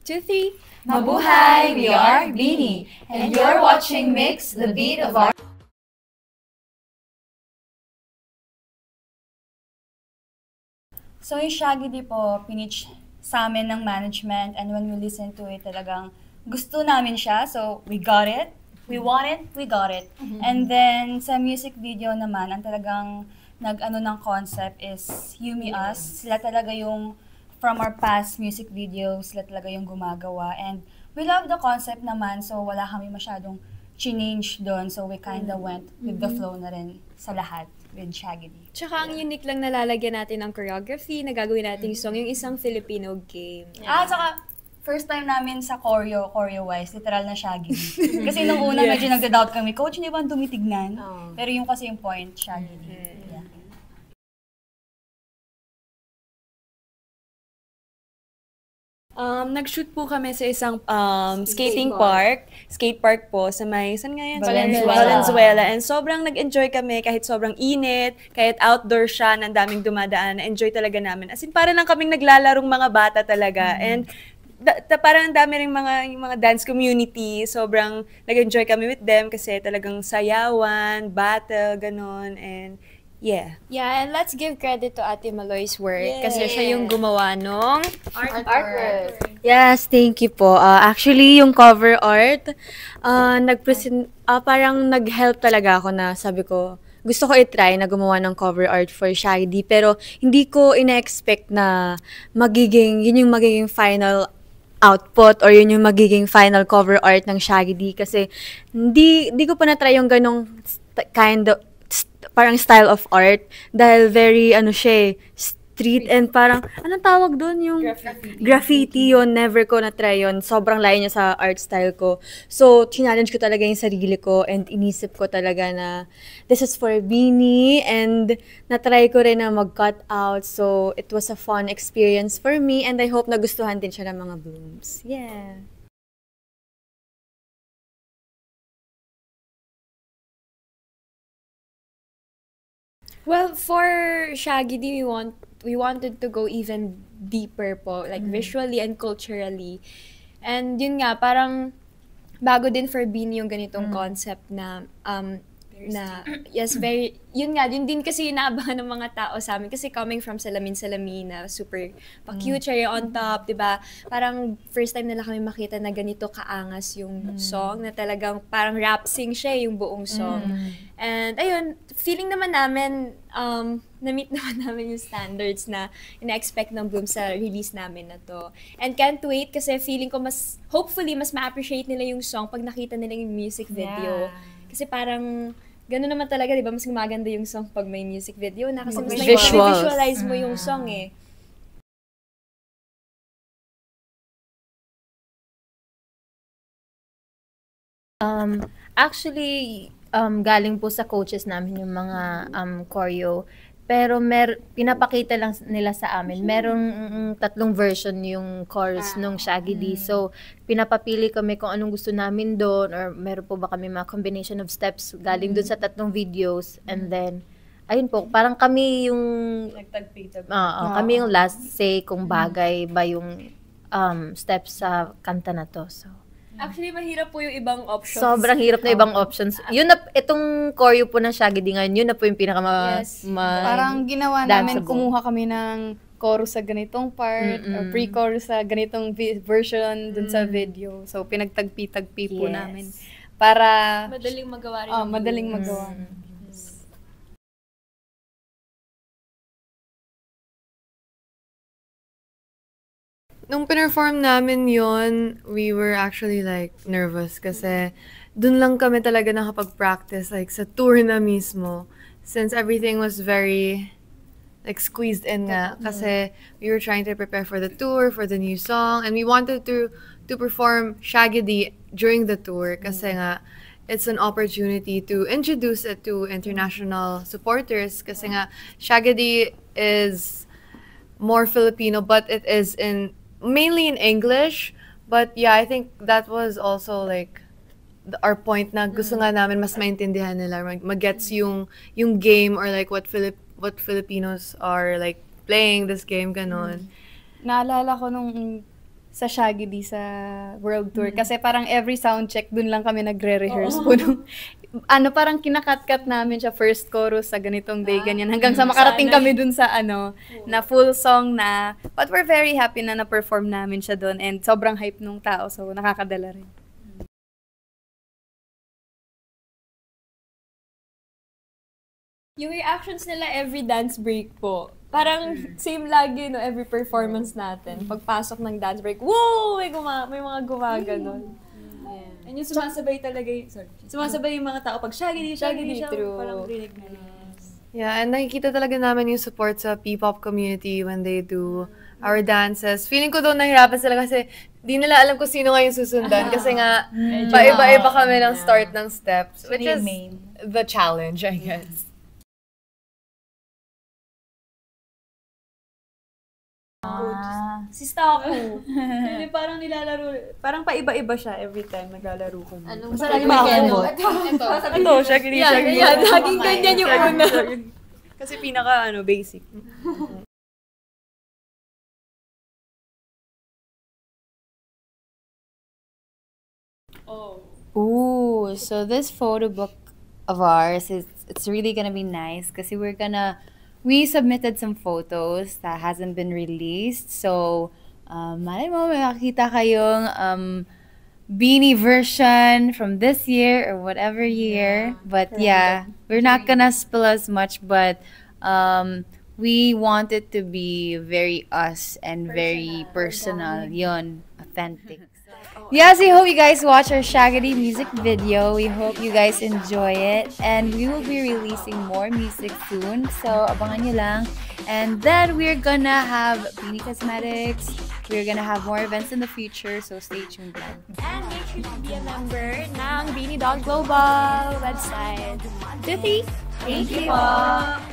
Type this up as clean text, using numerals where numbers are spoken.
2, 3. Mabuhay! We are Beanie, and you're watching Mix, the beat of our... So yung Shaggy D po, pinitch sa amin ng management, and when we listen to it, talagang gusto namin siya. So we got it. We want it, we got it. And then sa music video naman, ang talagang nag-ano ng concept is You Me Us. Sila talaga yung from our past music videos, sila talaga yung gumagawa. And we love the concept naman, so wala kami masyadong change doon. So we kinda went with the flow na rin sa lahat with Shaggy D. Tsaka ang unique lang nalalagyan natin ng choreography na gagawin natin yung song, yung isang Filipino game. Tsaka first time namin sa choreo-wise, literal na Shaggy D. Kasi nung una medyo nagda-doubt kami, Coach, hindi ba ang dumitignan? Pero yung kasi yung point, Shaggy D. Yeah. Nag-shoot po kami sa isang skate park po sa may, saan nga yan? Valenzuela. And sobrang nag-enjoy kami kahit sobrang init, kahit outdoor siya, ang daming dumadaan, na-enjoy talaga namin. As in, para lang kaming naglalarong mga bata talaga. And parang ang dami rin yung mga dance community, sobrang nag-enjoy kami with them kasi talagang sayawan, battle, ganon, and yeah. Yeah, and let's give credit to Ate Maloy's work kasi siya yung gumawa nung Artwork. Yes, thank you po. Actually, yung cover art, parang nag-help talaga ako na sabi ko, gusto ko i-try na gumawa ng cover art for Shaggy D, pero hindi ko ina-expect na yun yung magiging final output or yun yung magiging final cover art ng Shaggy D kasi hindi ko pa na-try yung ganong kind of parang style of art dahil very street and parang anong tawag doon yung graffiti yun, never ko na try yun, sobrang layo niya sa art style ko, so challenge ko talaga yung sarili ko and inisip ko talaga na this is for Beanie and na-try ko rin na mag-cut out, so it was a fun experience for me and I hope nagustuhan din siya ng mga blooms. Yeah. Well, for Shaggy D, we wanted to go even deeper po, like visually and culturally. And yun nga, parang bago din for Bean yung ganitong concept na yun din kasi inaabangan ng mga tao sa amin kasi coming from Salamin na super pa-cute, cherry on top, 'di ba? Parang first time nila kami makita na ganito kaangas yung song na talagang parang rap sing siya yung buong song. And ayun, feeling naman namin na-meet naman namin yung standards na ina-expect ng Bloom sa release namin na to. And can't wait kasi feeling ko hopefully mas ma-appreciate nila yung song pag nakita nila yung music video. Kasi parang gano'n naman talaga, di ba? Mas maganda yung song pag may music video na kasi mas visualize mo yung song eh. Actually, galing po sa coaches namin yung mga choreo. Pero pinapakita lang nila sa amin. Merong tatlong version yung chorus nung Shaggy D. So, pinapapili kami kung anong gusto namin doon or meron po ba kami mga combination of steps galing doon sa tatlong videos. And then, ayun po, parang kami yung kami yung last say kung bagay ba yung steps sa kanta na to. So, Actually, mahirap po yung ibang options. sobrang hirap na ibang options. Itong choreo po ng Shaggy D ngayon, yun na po yung pinaka Parang ginawa namin, kumuha kami ng chorus sa ganitong part, or pre-chorus sa ganitong version dun sa video. So, pinagtagpi-tagpi po namin. Para Madaling magawa rin. madaling magawa. Nung pinerform namin yon, we were actually like nervous kasi dun lang kami talaga nakapag-practice like sa tour na mismo. Since everything was very like squeezed in nga kasi we were trying to prepare for the tour, for the new song, and we wanted to perform Shaggy D during the tour kasi nga it's an opportunity to introduce it to international supporters kasi nga Shaggy D is more Filipino but it is mainly in English, but yeah, I think that was also like our point na gusto nga namin mas maintindihan nila, mag-gets yung game or like what Filipinos are like playing this game, ganon. Naalala ko nung sa Shaggy D sa World Tour. Kasi parang every sound check, dun lang kami nagre-rehearse po. Parang kinakat-cut namin siya first chorus sa ganitong day, ganyan. Hanggang sa makarating kami dun sa na full song na. But we're very happy na na-perform namin siya dun. And sobrang hype nung tao. So, nakakadala rin. Yung reactions nila every dance break po. Parang same lagi, no, every performance natin. Pagpasok ng dance break, whoa! May mga gumaganon. And yung sumasabay talaga sumasabay yung mga tao pag Shaggy D, true. Parang rinig na. Yeah, and nakikita talaga namin yung support sa P-pop community when they do our dances. Feeling ko daw nahirapan sila kasi di nila alam kung sino nga yung susundan. Kasi nga, paiba-iba kami ng start ng steps. Which is the challenge, I guess. Si Staku. Hindi, parang parang paiba-iba siya every time naglalaro ko. Basta lagi makakabot. Ito, Shaggy D. Yan, laging ganyan yung una. Kasi pinaka, basic. Ooh, so this photo book of ours it's really gonna be nice kasi we submitted some photos that hasn't been released. So, malay mo, may makikita kayong beanie version from this year or whatever year. But yeah, we're not gonna spill as much, but we want it to be very us and very personal. Yun, authentic. Yes, we hope you guys watch our Shaggy D music video. We hope you guys enjoy it. And we will be releasing more music soon. So, abangan nyo lang. And then, we're gonna have Beanie Cosmetics. We're gonna have more events in the future. So, stay tuned lang. And make sure to be a member ng Beanie Dog Global website. Thank you po!